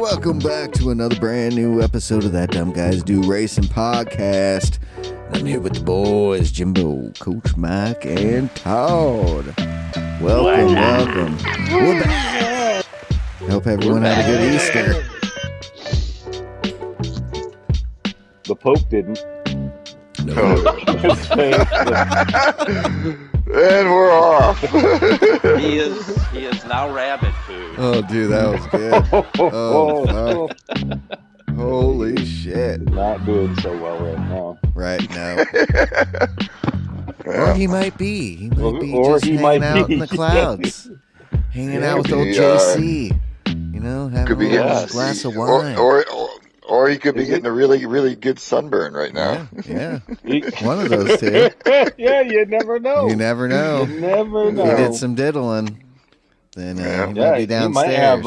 Welcome back to another brand new episode of That Dumb Guys Do Racing podcast. I'm here with the boys, Jimbo, Coach Mike, and Todd. Welcome. We're back. Hope everyone had a good Easter. The Pope didn't. No. And we're off. He is now rabbit food. Oh, dude, that was good. Oh, fuck. Holy shit. Not doing so well right now. Right now. Or he might be. He might be Or just he hanging might out be. in the clouds. Hanging out with old He, JC. You know, having Could be a yes. glass of wine. Or he could be getting a really, really good sunburn right now. Yeah. One of those two. Yeah, you never know. You never know. You never If know. he did some diddling, then he might be He downstairs.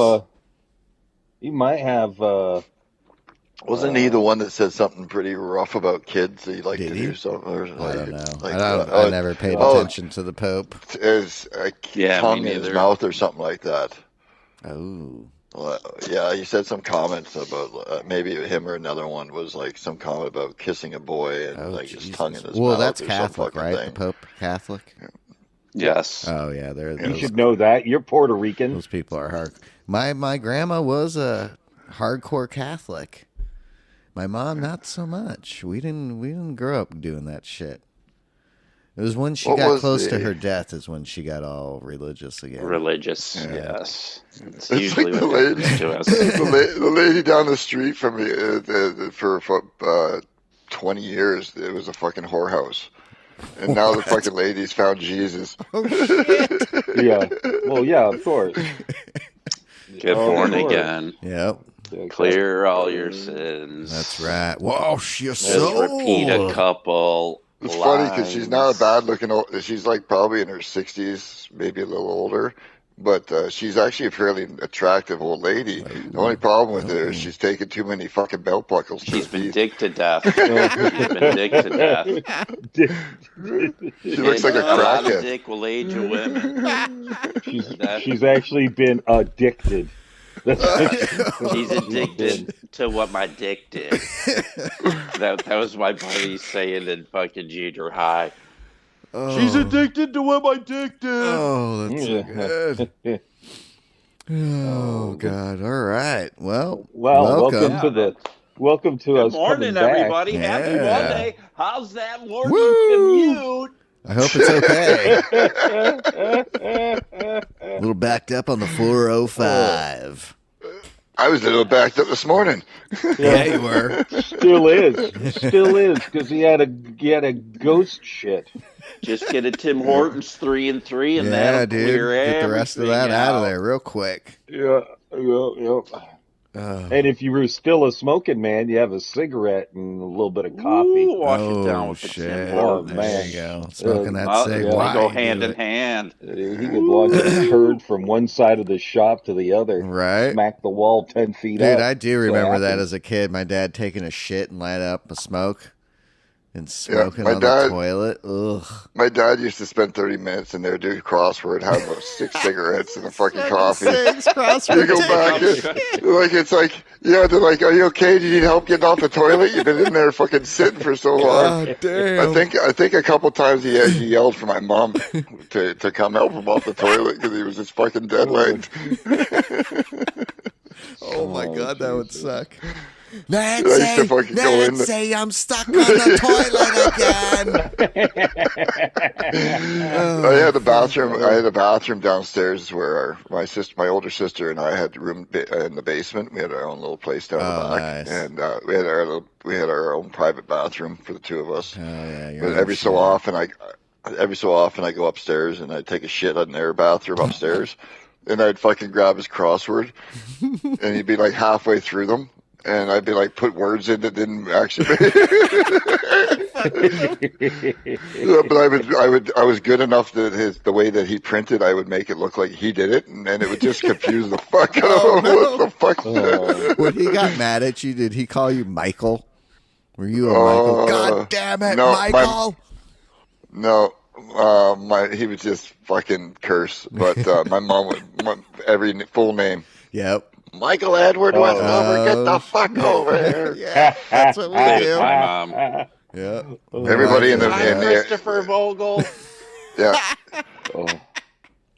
might have. Wasn't he the one that said something pretty rough about kids? That he liked Did to he? do something. Or I don't know. like, I never paid attention to the Pope. His Yeah, tongue me in his neither. mouth or something like that. Oh. Well, yeah, he said some comments about maybe him or another one was like some comment about kissing a boy and Oh, like his Jesus. tongue in his Well, mouth. that's or Catholic, some right? fucking The Pope Catholic? Yes. Oh, yeah. They're You those, should know that. You're Puerto Rican. those people are hard. My grandma was a hardcore Catholic. My mom, not so much. We didn't grow up doing that shit. It was when she What got was close to the- her death is when she got all religious again. Religious. Yeah. Yes. It's It's usually like the what lady, happens to us. the lady down the street from me for 20 years, it was a fucking whorehouse. And now the fucking lady's found Jesus. Oh, shit. Yeah. Well, yeah, of course. Get Oh, born Lord. again. Yep, Clear all your sins. that's right. Whoa, she's Just so repeat a couple. It's funny because she's not a lines. bad looking. She's like probably in her 60s, maybe a little older. But she's actually a fairly attractive old lady. The only problem with her is she's taken too many fucking belt buckles. She's been dick to death. She's been dick to death. She looks like a lot of crackhead. dick will age a women. She's actually been addicted. She's addicted to what my dick did. That was my buddy saying in fucking junior high. Oh. She's addicted to what my dick did. Oh, that's so good. Oh, God. All right. Well, welcome to Good us morning, coming back. everybody. Happy Yeah. Monday. How's that morning Woo! commute? I hope it's okay. A little backed up on the 405. I was a little backed up this morning. Yeah, you were. Still is, because he had a ghost shit. Just get a Tim Hortons 3 and 3, and Yeah, that'll dude. clear Get the rest of that out of there real quick. Yeah. Oh, And if you were still a smoking man, you have a cigarette and a little bit of coffee. Ooh, wash oh it down with the shit. Tim Oh, Hortons. There you go. Smoking that Oh, cig. yeah. Why They go do hand in it? hand. He could launch a turd from one side of the shop to the other. Right? Smack the wall 10 feet Dude, up. I do remember that happened. as a kid. My dad taking a shit and light up a smoke and smoking my on dad- the toilet. Ugh. My dad used to spend 30 minutes in there doing crossword, have about 6 cigarettes and a fucking coffee. You go back, it's like, yeah, they're like, are you okay? Do you need help getting off the toilet? You've been in there fucking sitting for so long. God damn. I think a couple times he yelled for my mom to come help him off the toilet because he was just fucking dead legged. Oh my Oh, God, that would Jesus. suck. I used to fucking go in Nancy, I'm stuck on the toilet again. I had a bathroom. I had a bathroom downstairs where my older sister and I had room in the basement. We had our own little place down Oh, the back, nice. and we had our own private bathroom for the two of us. Oh yeah, you're But every so often I go upstairs and I take a shit on their bathroom upstairs, and I'd fucking grab his crossword, and he'd be like halfway through them. And I'd be like, put words in that didn't actually. Yeah, but I was good enough that the way that he printed, I would make it look like he did it, and then it would just confuse the fuck out of him. What the fuck? When he got mad at you, did he call you Michael? Were you a Michael? God damn it, no, Michael! No, he would just fucking curse. But my mom would every full name. Yep. Michael Edward Westover, get the fuck over here. Yeah, that's what we do. My mom. Yeah. Everybody in the Christopher Vogel. Yeah.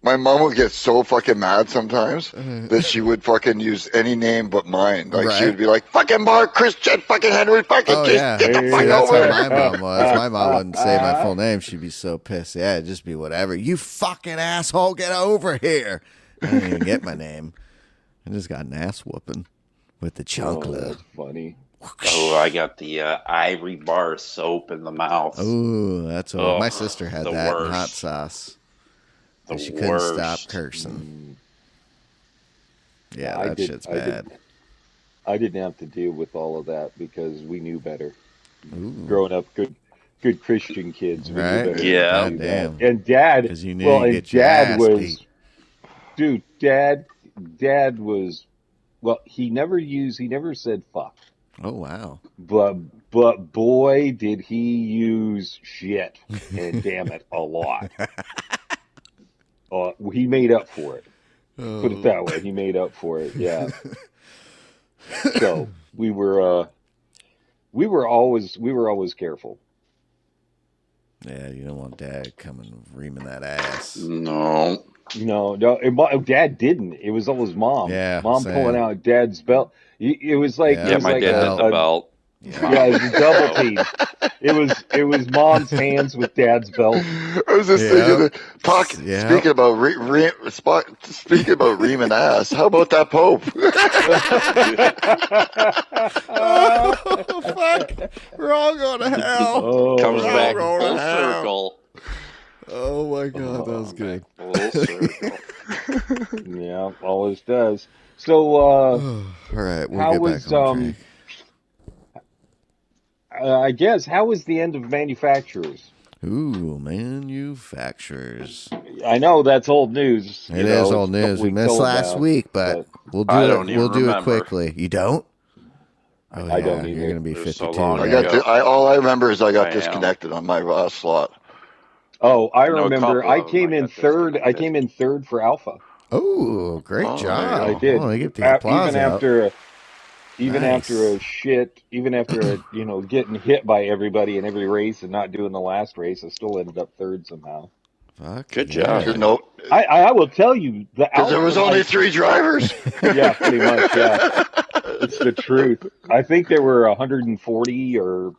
My mom would get so fucking mad sometimes that she would fucking use any name but mine. Like she would be like, "Fucking Mark, Christian, fucking Henry, fucking get the fuck that's over how here." my mom was. My mom wouldn't say my full name. She'd be so pissed. Yeah, it'd just be whatever. You fucking asshole, get over here. I didn't even get my name. I just got an ass whooping with the chunkler. That's funny. Oh, I got the Ivory Bar soap in the mouth. Oh, that's old. My sister had that in hot sauce. The she couldn't stop cursing. Yeah, that shit's bad. I didn't have to deal with all of that because we knew better. Ooh. Growing up, good Christian kids. We knew better. Yeah. Damn. And Dad, you knew and Dad was, beat. Dude, Dad was, well, he never said fuck. Oh, wow. But boy, did he use shit, and damn it, a lot. He made up for it. Put it that way. He made up for it. Yeah. So we were always careful. Yeah, you don't want Dad coming reaming that ass. No. Dad didn't. It was always Mom. Yeah, Mom pulling out Dad's belt. It was like my dad had the belt. Yeah, it was a double team. It was Mom's hands with Dad's belt. I was just thinking, speaking about reaming ass. How about that Pope? Oh fuck! We're all going to hell. Comes back full circle. Oh my god, that was good. Full circle. Yeah, always does. So, all right, we'll get back on track. I guess, how was the end of manufacturers? Ooh, manufacturers. I know that's old news. It is old news. We missed last week, but we'll do it. We'll do it quickly. You don't? Oh, yeah, I don't either. You're going to be 52. All I remember is I got disconnected on my last slot. Oh, I remember. I came in third. I came in third for Alpha. Oh, great job! I did. Oh, get the applause even after getting hit by everybody in every race and not doing the last race, I still ended up third somehow. Fuck, good job. I will tell you because there was only 3 drivers. Yeah, pretty much. Yeah, it's the truth. I think there were 140 or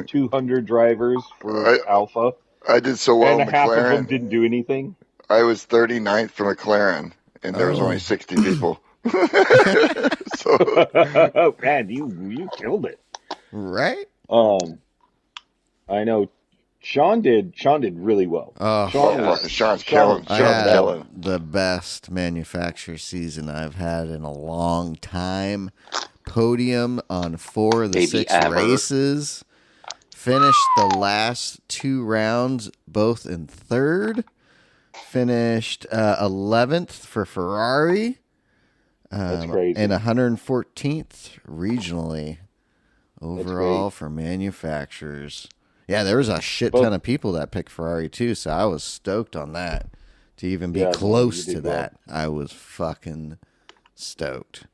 200 drivers for Alpha. I did so well. And McLaren. Half of them didn't do anything. I was 39th for McLaren, and there was only 60 people. So, oh man, you killed it, right? I know. Sean did really well. Sean's killing. I had the best manufacturer season I've had in a long time. Podium on 4 of the 6 races. Finished the last 2 rounds both in third. Finished 11th for Ferrari. That's crazy. And 114th regionally overall for manufacturers. Yeah, there was a shit ton of people that picked Ferrari too, so I was stoked on that. To even be close to that, I was fucking stoked.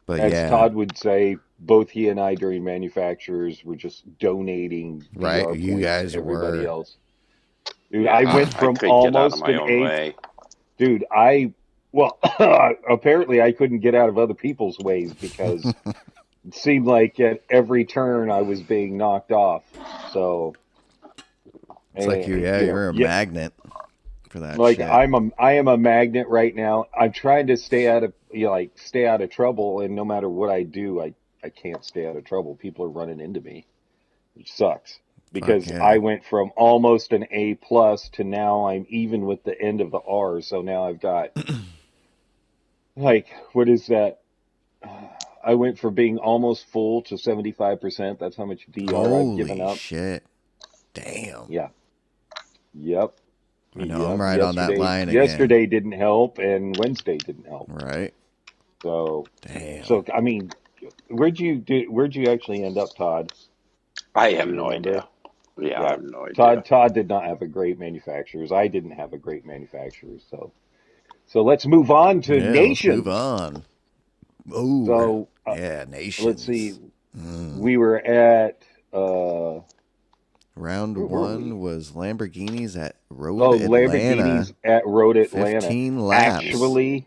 But as Todd would say, both he and I during manufacturers were just donating. Right, you guys everybody were. Else. Dude, I went from almost an 8. Dude, apparently I couldn't get out of other people's ways because it seemed like at every turn I was being knocked off. So it's like you're a magnet for that. Like shit. I am a magnet right now. I'm trying to stay out of trouble, and no matter what I do, I can't stay out of trouble. People are running into me, which sucks. Because I went from almost an A+ to now I'm even with the end of the R. So now I've got what is that? I went from being almost full to 75%. That's how much DR I've given up. Holy shit! Damn. Yeah. Yep. I know I'm right on that line again. Yesterday didn't help, and Wednesday didn't help. Right. So. Damn. So I mean, where'd you actually end up, Todd? I have no idea. Yeah, I have no idea. Todd did not have a great manufacturers. I didn't have a great manufacturers. So let's move on to nations. Let's move on. Oh, So yeah, nations. let's see. We were at round where were we? one was Lamborghinis at Road Lamborghinis at Road Atlanta. 15 laps. Actually,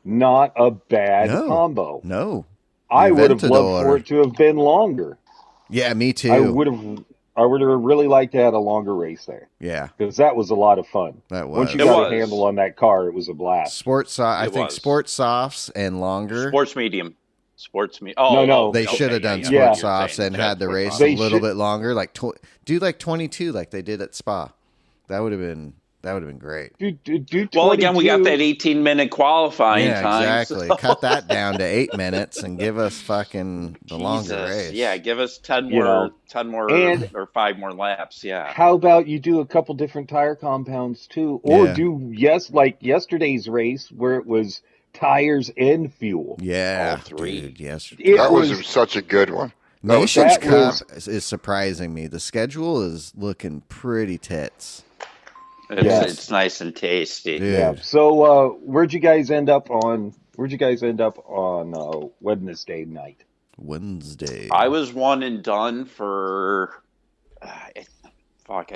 not a bad combo. No. I would have loved for it to have been longer. Yeah, me too. I would have really liked to have a longer race there. Yeah. Because that was a lot of fun. That was. Once you got a handle on that car, it was a blast. Sports softs and longer. Sports medium. Oh, no. They should have done sports softs and had the race a little bit longer. Like do like 22 like they did at Spa. That would have been great. Well, again, we got that 18-minute qualifying time. Exactly. So. Cut that down to 8 minutes and give us fucking the longer race. Yeah, give us 10 more or 5 more laps. Yeah. How about you do a couple different tire compounds too, or like yesterday's race where it was tires and fuel. Yeah, all three. Dude, yesterday. That was such a good one. Nations Cup is surprising me. The schedule is looking pretty tits. It's nice and tasty. Dude. Yeah. So where'd you guys end up on Wednesday night? Wednesday. I was one and done for I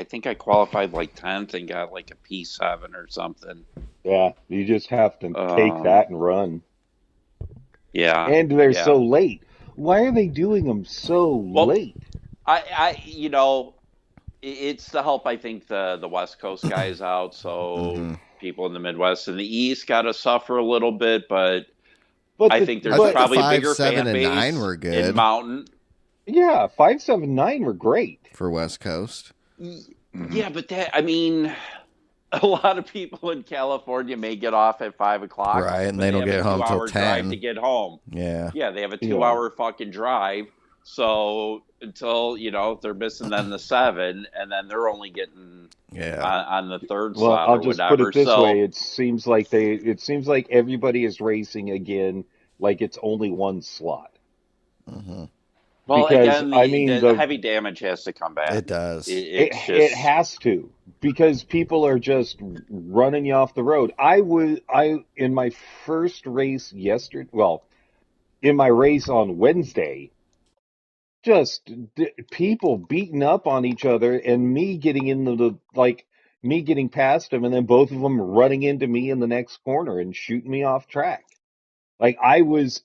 think I qualified like 10th and got like a P7 or something. Yeah, you just have to take that and run. Yeah. And they're so late. Why are they doing them so late? It's to help, I think, the West Coast guys out. So people in the Midwest and the East got to suffer a little bit, but I think there's probably a bigger 7, fan and base 9 were good. In Mountain. Yeah, 5, 7, 9 were great for West Coast. Yeah, but a lot of people in California may get off at 5 o'clock, right? And they don't get home till 10 to get home. Yeah, they have a 2-hour fucking drive. So until they're missing then the 7, and then they're only getting on the third slot. I'll just put it this way: it seems like everybody is racing again, like it's only one slot. Mm-hmm. Well, because, again, the heavy damage has to come back. It does. It has to, because people are just running you off the road. In my first race in my race on Wednesday, just people beating up on each other and me getting getting past them and then both of them running into me in the next corner and shooting me off track. Like I was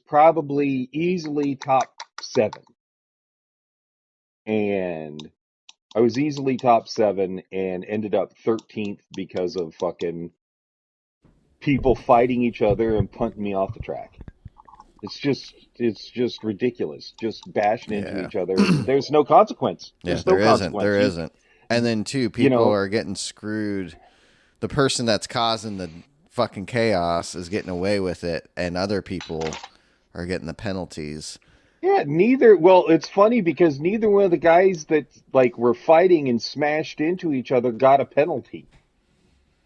probably easily top 7. And I was easily top 7 and ended up 13th because of fucking people fighting each other and punting me off the track. It's just ridiculous. Just bashing into each other. There's no consequence. There isn't. And then too, people are getting screwed. The person that's causing the fucking chaos is getting away with it, and other people are getting the penalties. Yeah, it's funny because neither one of the guys that were fighting and smashed into each other got a penalty.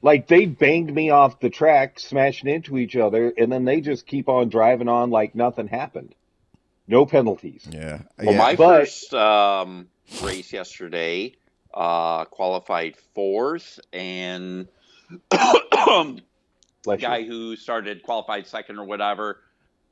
Like they banged me off the track, smashing into each other, and then they just keep on driving on like nothing happened. No penalties. Yeah. Well, my first race yesterday qualified 4th, and guy who started qualified 2nd or whatever,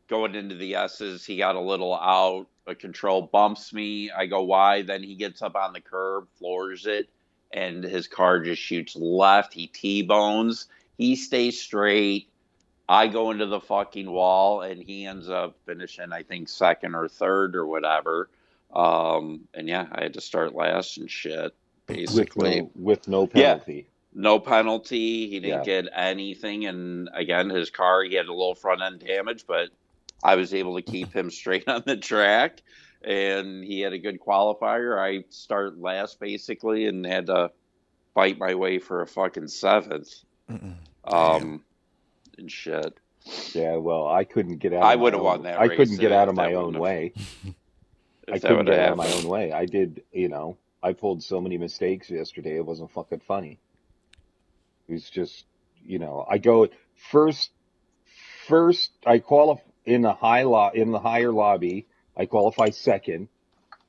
going into the S's, he got a little out of control, bumps me. I go wide, then he gets up on the curb, floors it, and his car just shoots left. He T-bones. He stays straight. I go into the fucking wall, and he ends up finishing, I think, 2nd or 3rd or whatever. I had to start last and shit, basically. With no penalty. Yeah. No penalty. He didn't get anything. And again, his car, he had a little front end damage, but I was able to keep him straight on the track. And he had a good qualifier. I start last basically and had to fight my way for a fucking 7th. And shit. Yeah, well, I couldn't get out. I would have won that race. I couldn't get out of my own way. I couldn't get out of my own way. I did, I pulled so many mistakes yesterday. It wasn't fucking funny. It was just, I go first. I qualify in the higher lobby. I qualify 2nd.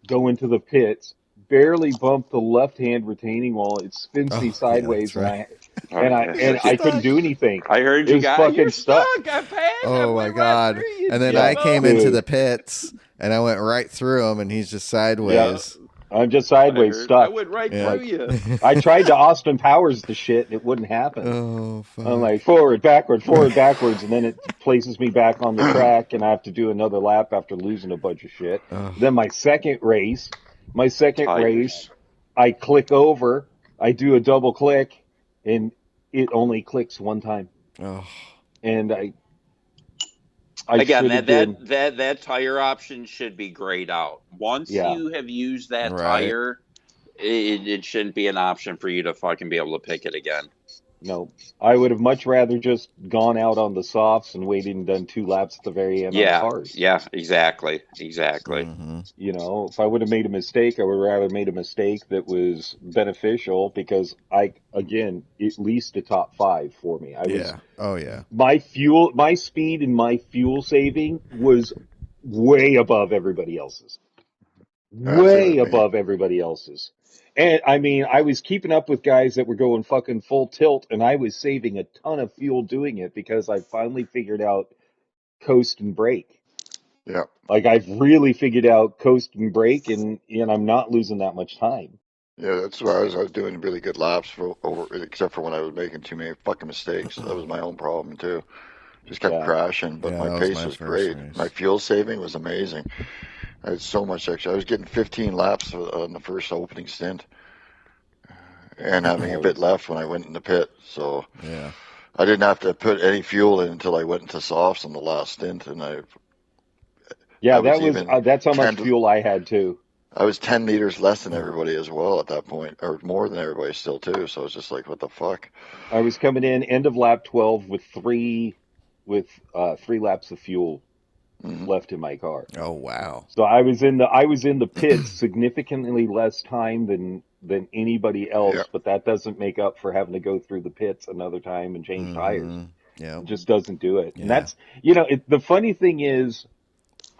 Go into the pits. barely bumped the left-hand retaining wall. It spins me sideways, right. and I couldn't do anything. I heard it you was guys. fucking You're stuck. I passed. Oh my god! And then I came into the pits, and I went right through him, and he's just sideways. Yeah. I'm just sideways stuck. I went right through you. I tried to Austin Powers the shit, and it wouldn't happen. Oh, fuck. I'm like, forward, backwards, and then it places me back on the track, and I have to do another lap after losing a bunch of shit. Then my second race, I click over, I do a double click, and it only clicks one time. Oh. And I again, that tire option should be grayed out. Once you have used that tire, it shouldn't be an option for you to fucking be able to pick it again. No, I would have much rather just gone out on the softs and waited and done 2 laps at the very end on the hard. Yeah, exactly. Mm-hmm. You know, if I would have made a mistake, I would have rather made a mistake that was beneficial because at least a top 5 for me. My speed and my fuel saving was way above everybody else's. Above everybody else's. And I mean, I was keeping up with guys that were going fucking full tilt, and I was saving a ton of fuel doing it because I finally figured out coast and brake. Yeah. Like I've really figured out coast and brake, and I'm not losing that much time. Yeah, that's why I was doing really good laps except for when I was making too many fucking mistakes. That was my own problem too. Just kept crashing, but my pace was great. Race. My fuel saving was amazing. I had so much extra. I was getting 15 laps on the first opening stint and having a bit left when I went in the pit. So I didn't have to put any fuel in until I went into softs on the last stint. And that's how much fuel I had too. I was 10 liters less than everybody as well at that point, or more than everybody still too. So it's just like, what the fuck? I was coming in end of lap 12 with three laps of fuel left in my car. Oh wow! So I was in the pits significantly less time than anybody else, but that doesn't make up for having to go through the pits another time and change tires. Yeah, it just doesn't do it. And that's the funny thing is,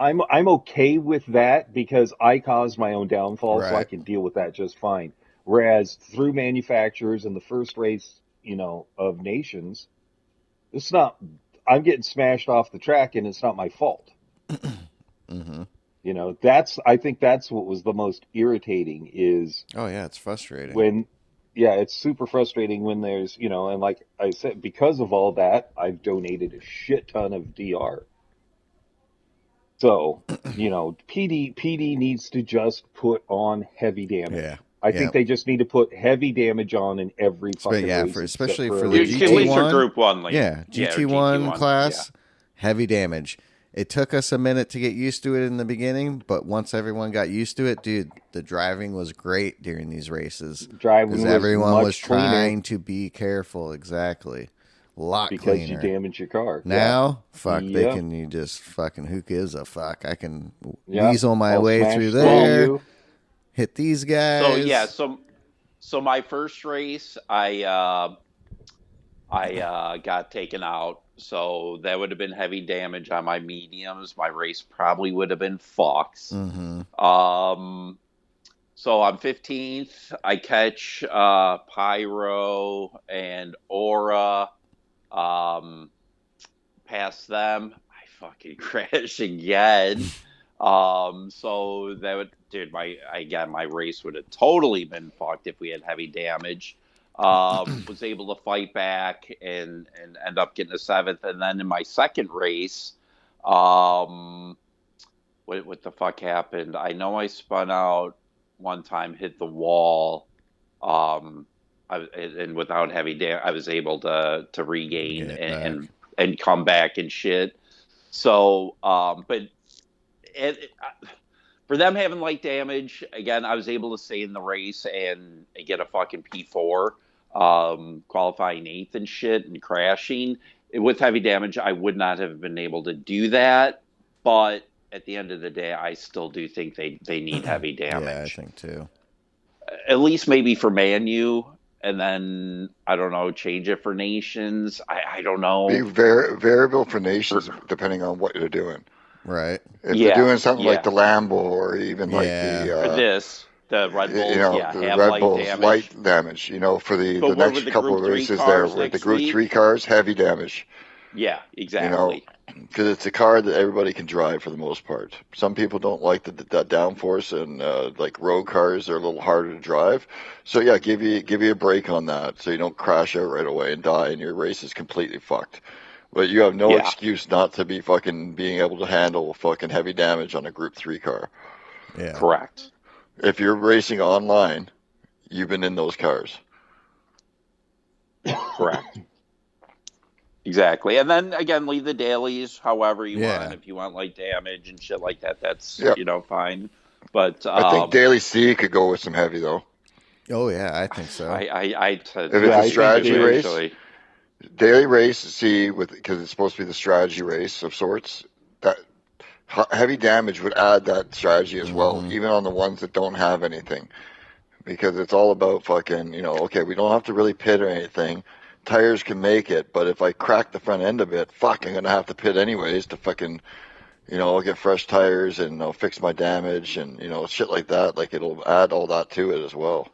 I'm okay with that because I caused my own downfall, so I can deal with that just fine. Whereas through manufacturers in the first race, of nations, it's not. I'm getting smashed off the track, and it's not my fault. Mm-hmm. I think that's what was the most irritating is. Oh yeah, it's frustrating. It's super frustrating when there's, and like I said, because of all that, I've donated a shit ton of DR. So, PD needs to just put on heavy damage. Yeah. I think they just need to put heavy damage on in every fucking race. Especially for the GT1. At least your Group 1. GT1 class, heavy damage. It took us a minute to get used to it in the beginning, but once everyone got used to it, dude, the driving was great during these races. Because everyone was trying to be careful, exactly. A lot cleaner. Because you damage your car. Now, you just fucking, who gives a fuck? I can weasel my way through there. Hit these guys. So my first race, I got taken out. So that would have been heavy damage on my mediums. My race probably would have been Fox. Mm-hmm. So I'm 15th. I catch Pyro and Aura. Past them, I fucking crash again. So that would, dude, my race would have totally been fucked if we had heavy damage. Was able to fight back and end up getting a 7th. And then in my second race, what the fuck happened? I know I spun out one time, hit the wall, and without heavy damage, I was able to regain and come back and shit. So, but for them having light damage, again, I was able to stay in the race and get a fucking P4, qualifying 8th and shit and crashing. With heavy damage, I would not have been able to do that. But at the end of the day, I still do think they need heavy damage. Yeah, I think too. At least maybe for Manu, and then, I don't know, change it for nations. I don't know. Be variable for nations depending on what you're doing. Right. If you're doing something like the Lambo or even like the... this. The Red Bulls, the have Red light Bulls damage. light damage. For the next couple of races there, with the Group 3 cars, heavy damage. Yeah, exactly. Because it's a car that everybody can drive for the most part. Some people don't like the downforce, and like road cars are a little harder to drive. So yeah, give you a break on that, so you don't crash out right away and die, and your race is completely fucked. But you have no excuse not to be fucking being able to handle fucking heavy damage on a Group 3 car. Yeah, correct. If you're racing online, you've been in those cars. Correct. Exactly. And then, again, leave the dailies however you want. If you want light damage and shit like that, that's, fine. But I think Daily C could go with some heavy, though. Oh, yeah, I think so. If it's a strategy race, Daily Race C, because it's supposed to be the strategy race of sorts, that heavy damage would add that strategy as well, even on the ones that don't have anything. Because it's all about fucking, okay, we don't have to really pit or anything. Tires can make it, but if I crack the front end of it, I'm going to have to pit anyways to fucking, get fresh tires and fix my damage and, shit like that. Like, it'll add all that to it as well.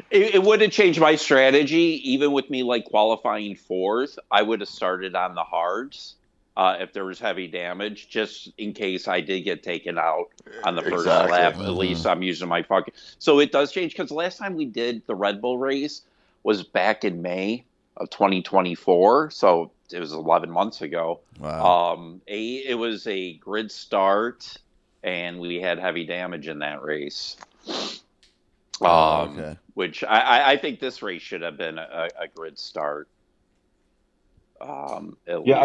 It would have changed my strategy. Even with me, like, qualifying fourth, I would have started on the hards if there was heavy damage, just in case I did get taken out on the first lap. At least I'm using my fucking... So it does change, because the last time we did the Red Bull race was back in May of 2024, so it was 11 months ago. Wow. It was a grid start, and we had heavy damage in that race. Okay. Which I think this race should have been a grid start. I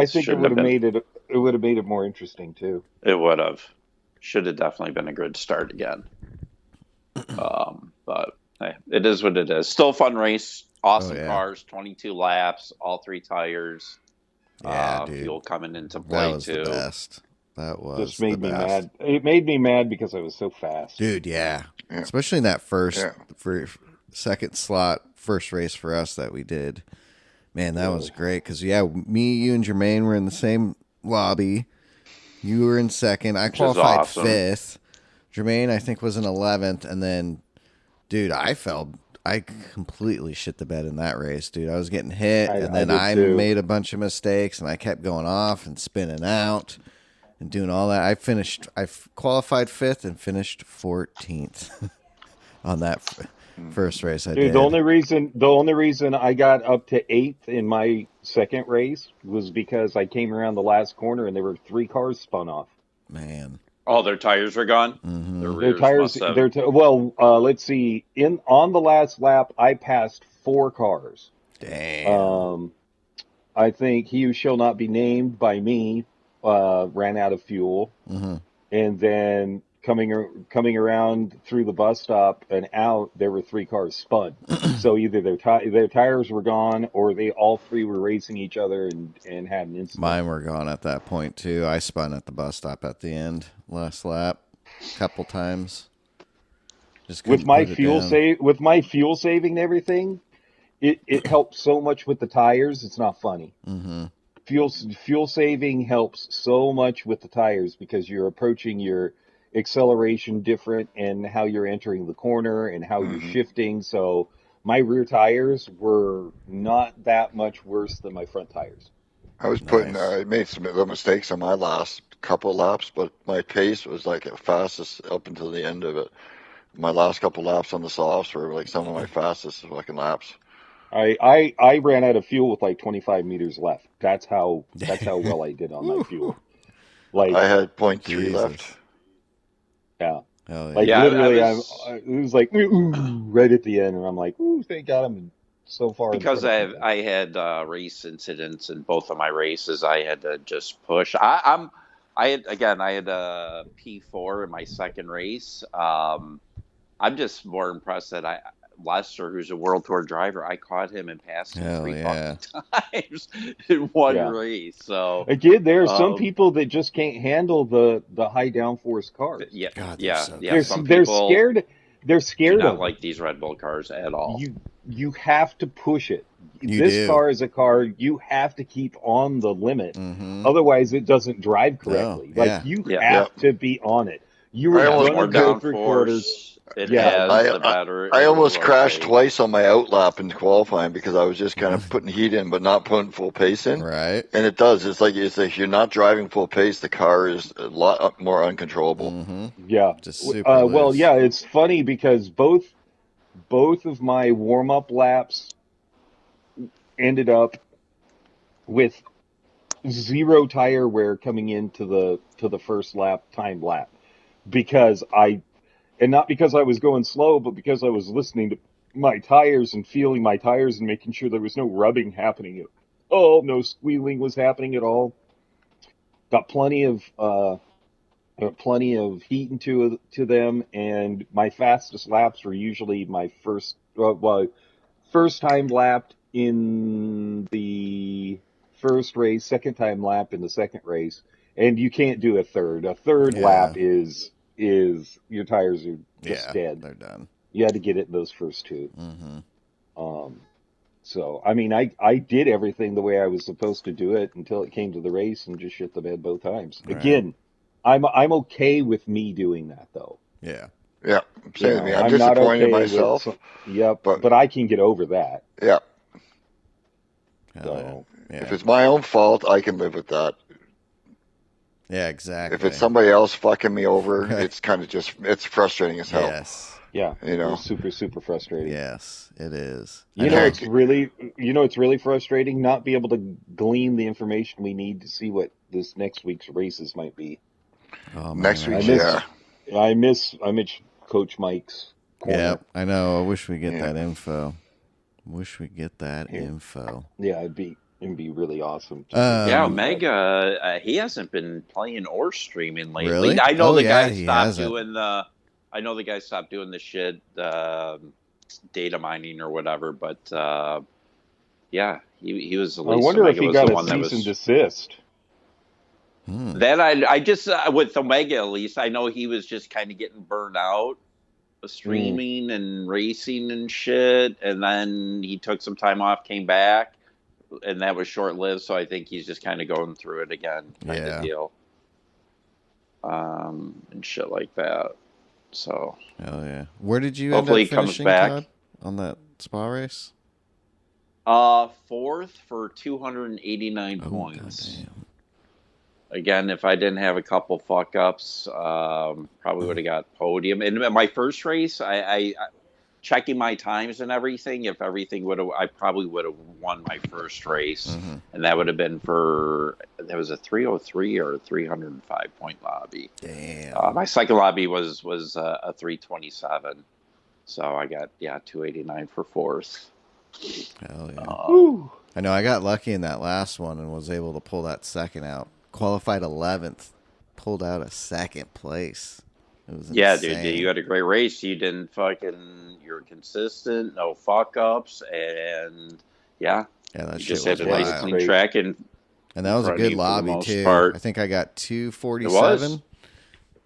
think it would have made it. It would have made it more interesting too. It would have. Should have definitely been a grid start again. But hey, it is what it is. Still a fun race. Awesome cars, 22 laps, all three tires. Yeah, dude. Fuel coming into play that was too. The best. That was just made the me best. mad. It made me mad because I was so fast. Dude, yeah. Especially in that second slot, first race for us that we did. Man, that was great. Because, me, you, and Jermaine were in the same lobby. You were in second. I qualified fifth. Jermaine, I think, was in 11th. And then, dude, I completely shit the bed in that race, dude. I was getting hit, and then I made a bunch of mistakes, and I kept going off and spinning out and doing all that. I qualified fifth and finished 14th on that first race I did. The only reason I got up to 8th in my second race was because I came around the last corner and there were 3 cars spun off. Man. Oh, their tires were gone? Mm-hmm. Their tires, let's see. On the last lap, I passed 4 cars. Damn. I think He Who Shall Not Be Named by me ran out of fuel. Mm-hmm. And then coming around through the bus stop and out, there were 3 cars spun. So either their tires were gone, or they all 3 were racing each other and had an incident. Mine were gone at that point too. I spun at the bus stop at the end, last lap, a couple times. Just with my fuel saving and everything, it helps so much with the tires. It's not funny. Mm-hmm. Fuel saving helps so much with the tires because you're approaching your acceleration different and how you're entering the corner and how you're shifting. So my rear tires were not that much worse than my front tires. I was I made some little mistakes on my last couple of laps, but my pace was like the fastest up until the end of it. My last couple of laps on the softs were like some of my fastest fucking laps. I ran out of fuel with like 25 meters left. That's how well I did on my fuel. Like I had 0.3 left. Yeah. Oh, yeah. Like literally, it was like right at the end, and I'm like, "Ooh, thank God I'm so far." Because I had race incidents in both of my races. I had to just push. I had a P4 in my second race. I'm just more impressed that Lester, who's a World Tour driver, I caught him and passed him 3 times in one race. So again, there are some people that just can't handle the high downforce cars. Yeah, God, they're scared. They're scared of like these Red Bull cars at all. You have to push it. This car is a car you have to keep on the limit. Mm-hmm. Otherwise, it doesn't drive correctly. No. Like you have to be on it. You were going to go 3 quarters. It Yeah, has, the better. I it almost will crashed rotate. twice on my outlap in qualifying because I was just kind of putting heat in, but not putting full pace in. Right. And it does. It's like you're not driving full pace. The car is a lot more uncontrollable. Mm-hmm. yeah. Just super Well, loose. yeah. It's funny because both of my warm up laps ended up with zero tire wear coming into the first time lap because and not because I was going slow, but because I was listening to my tires and feeling my tires and making sure there was no rubbing happening at all, no squealing was happening at all. Got plenty of heat into to them, and my fastest laps were usually my first time lapped in the first race, second time lap in the second race, and you can't do a third. A third lap is your tires are just dead. They're done. You had to get it in those first two. Mm-hmm. So I mean, I did everything the way I was supposed to do it until it came to the race and just shit the bed both times. Right. Again, I'm okay with me doing that though. Yeah. Yeah, same with me. I'm not disappointed in okay myself. but I can get over that. Yeah. So Yeah. If it's my own fault, I can live with that. Yeah, exactly. If it's somebody else fucking me over, it's kind of it's frustrating as hell. Yes. yeah, You know. it's super super frustrating. Yes, it is. It's really frustrating not be able to glean the information we need to see what this next week's races might be. Oh, Next week, I miss Coach Mike's corner. Yeah, I know. I wish we get that info. Info. Yeah, it'd be really awesome. Yeah, Omega, he hasn't been playing or streaming lately. Really? I know the guy he stopped hasn't. doing the. I know the guy stopped doing the shit, data mining or whatever. But yeah, he was. At least I wonder if Omega he was got the a one that cease and was. desist. Then I just with Omega at least I know he was just kind of getting burned out, streaming and racing and shit, and then he took some time off, came back. And that was short lived, so I think he's just kind of going through it again, kind of deal, and shit like that. So, hell yeah! Where did you hopefully end up finishing, he comes back Todd, on that spa race? Fourth for 289 points. Goddamn. Again, if I didn't have a couple fuck ups, probably would have got podium. And in my first race, I checking my times and everything, if everything I probably would have won my first race, and that would have been that was a 303 or a 305 point lobby. Damn. My second lobby was a 327, so I got 289 for fourth. Hell yeah. I know I got lucky in that last one and was able to pull that second out. Qualified 11th, pulled out a second place. It was insane. Dude, you had a great race. You didn't you're consistent, no fuck ups, and that you just shit had was a nice wild. clean track and that was a good lobby too. Part. I think I got 247.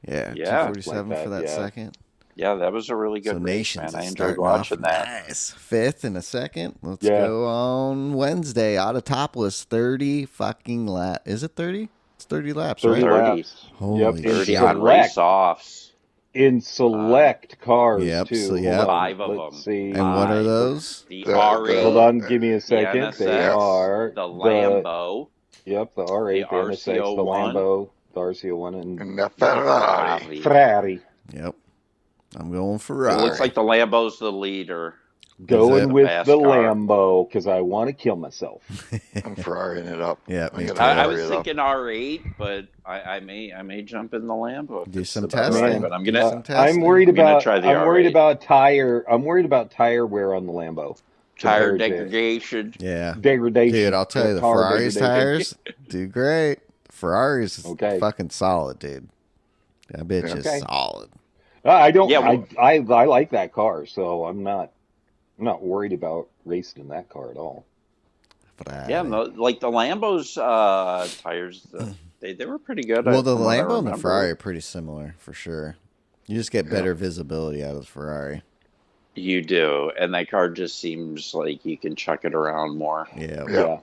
Yeah, 247 like for that second. Yeah, that was a really good race, man. I enjoyed watching that. Nice. Fifth in a second. Let's go on Wednesday. Out of topless, 30 fucking laps. Is it 30? It's 30 laps, 30 right? laps. Holy shit. 30 on race offs. In select cars, too. So, yep. 5 of them. Let's see. And what are those? The R8. Hold on, give me a second. NSX, They are the Lambo. Yep, the R8, the NSX, the Lambo, the RCO1, and the Ferrari. Ferrari. Yep. I'm going It Ferrari. looks like the Lambo's the leader. Going with fast the car. Lambo because I want to kill myself. I'm Ferraring it up. Yeah, me too. I was thinking R8, but I may jump in the Lambo. Do some testing. testing. But I'm gonna. I'm worried about. try the I'm worried R8. about tire. I'm worried about tire wear on the Lambo. Tire compared to- degradation. Yeah. Degradation. Dude, I'll tell you, the Car Ferrari's degradation. tires do great. Ferrari's is Okay. fucking solid, dude. That bitch is Okay. solid. I don't. Yeah, well- I like that car, so I'm not worried about racing in that car at all. Yeah, like the Lambo's tires, they were pretty good. Well, the from what I Lambo and the remember. Ferrari are pretty similar, for sure. You just get better visibility out of the Ferrari. You do, and that car just seems like you can chuck it around more. Yeah. Yeah.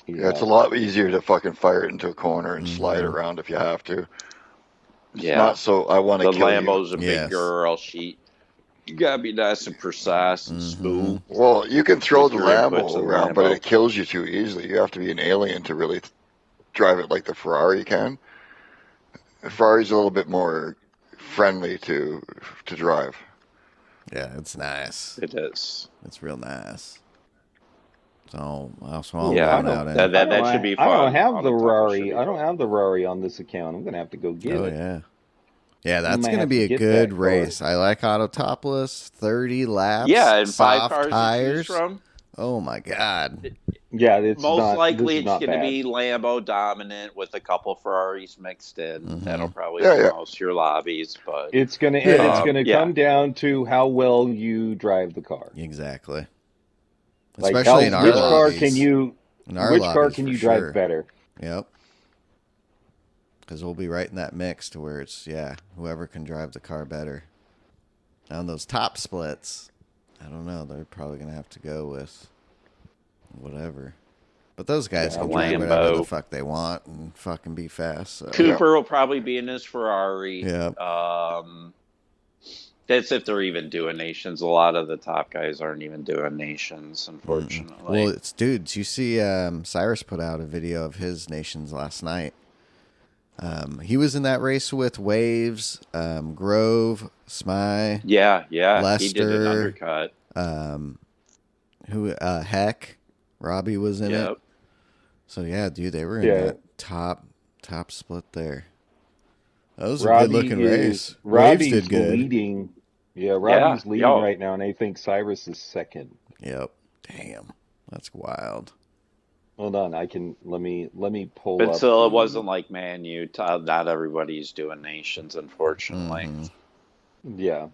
Yeah, it's a lot easier to fucking fire it into a corner and slide around if you have to. It's not so I want to The kill Lambo's you. a big girl. She You gotta be nice and precise and smooth. Well, you can throw With the your inputs Lambo in around, but Lambo. it kills you too easily. You have to be an alien to really drive it like the Ferrari can. The Ferrari's a little bit more friendly to drive. Yeah, it's nice. It is. It's real nice. So I'm Yeah, going out in. that should be fun. I don't have On the a tunnel should Rari. be I don't fun. have the Rari on this account. I'm gonna have to go get it. Oh yeah. Yeah, that's might going to have be to a get good that race. I like auto topless, 30 laps, Yeah, and 5 soft cars tires. to choose from. Oh my god. Yeah, it's Most likely this is it's not going to bad. be Lambo dominant with a couple Ferraris mixed in. That'll probably Yeah, be yeah. most of your lobbies, but It's gonna come down to how well you drive the car. Exactly. Like Especially in our which car lobbies. can you In our which car lobbies, can for you sure. drive better? Yep. Because we'll be right in that mix to where it's, whoever can drive the car better. Now, on those top splits, I don't know. They're probably going to have to go with whatever. But those guys can drive whatever the fuck they want and fucking be fast. So. Cooper will probably be in his Ferrari. Yeah. That's if they're even doing nations. A lot of the top guys aren't even doing nations, unfortunately. Well, it's dudes. You see, Cyrus put out a video of his nations last night. He was in that race with Waves, Grove, Smy. Yeah, Lester, he did an undercut. Heck, Robbie was in it. So yeah, dude, they were in that top split there. That was a good looking race. Waves did good. Leading. Yeah, Robbie's leading right now, and I think Cyrus is second. Yep. Damn, that's wild. Hold on, let me pull but up. But still, it wasn't like Manu. Not everybody's doing nations, unfortunately. Yeah,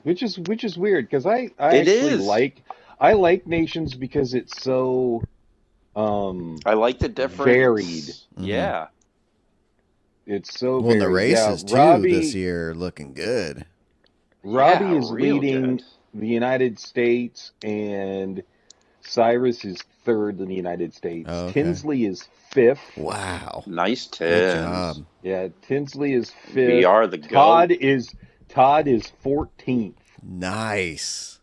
which is weird because I actually like nations because it's so I like the different varied. Yeah, it's so well. Varied. The races too this year are looking good. Robbie is leading the United States, and Cyrus is third in the United States. Oh, okay. Tinsley is fifth. Wow, nice Tins. Good job. Yeah, Tinsley is fifth. We are the Todd is 14th. Nice.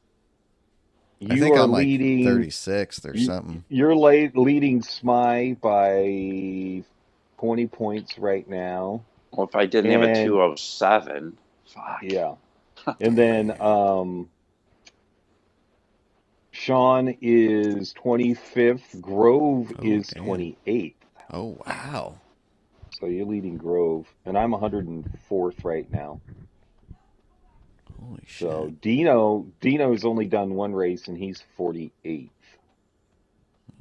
You I think are I'm like leading 36th or something. You're leading Smy by 20 points right now. Well, if I didn't have a 207, fuck. Yeah. And then Sean is 25th. Grove is 28th. Oh, wow. So you're leading Grove. And I'm 104th right now. Holy shit. So Dino's only done one race, and he's 48th.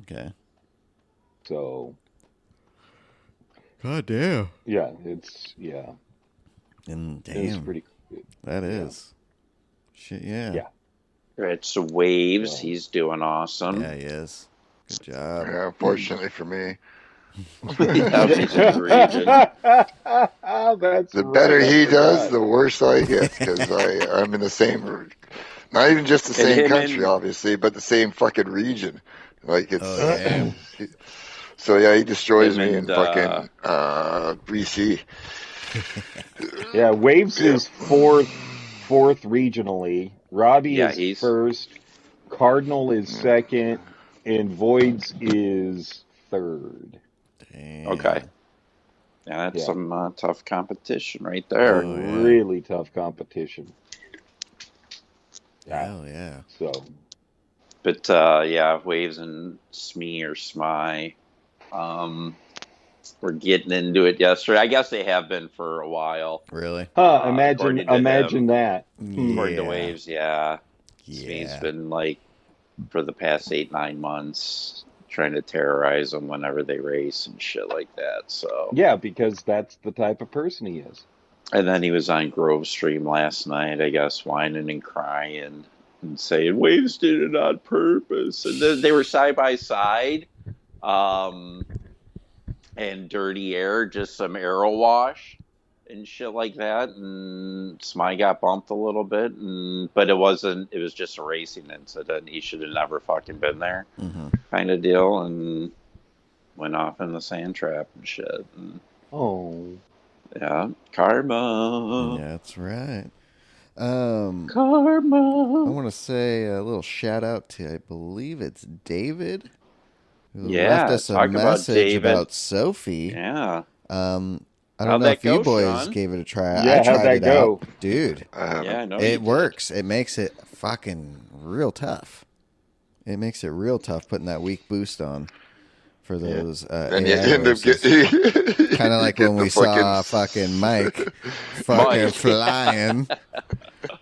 Okay. So. God damn. Yeah, And damn. It's pretty good. That is. Shit, yeah. Yeah. It's Waves. He's doing awesome. Yeah, he is. Good job. Yeah, unfortunately for me. The better he does, the worse I get, because I'm in the same, not even just the same country, obviously, but the same fucking region. Like it's, so yeah, he destroys me in fucking BC. Yeah, Waves is fourth regionally. Robbie is first. Cardinal is second, and Voids is third. Damn. Okay. Yeah, that's some tough competition right there. Oh, yeah. Really tough competition. Hell yeah. So. But, Waves and Smee or Smy were getting into it yesterday. I guess they have been for a while. Really? Imagine that. According to Waves, Smee's been like, for the past 8-9 months, trying to terrorize them whenever they race and shit like that. So yeah, because that's the type of person he is. And then he was on Grove Stream last night, I guess, whining and crying and saying Waves did it on purpose. And they were side by side, and Dirty Air, just some arrow wash and shit like that. And Smy got bumped a little bit, but it was just a racing incident. He should have never fucking been there, kind of deal, and went off in the sand trap and shit. And, oh. yeah, karma. Yeah, that's right. Karma. I want to say a little shout out to, I believe it's David, who Yeah, left us a talk about message David. about Sophie. Yeah. I don't How'd know that if you go, boys Sean? gave it a try. Yeah, I tried how'd that it go? out. Dude, I haven't. Yeah, I know you it did. works. It makes it fucking real tough. It makes it real tough putting that weak boost on for those And you AI end up races. getting Kind of like when we saw fucking Mike fucking flying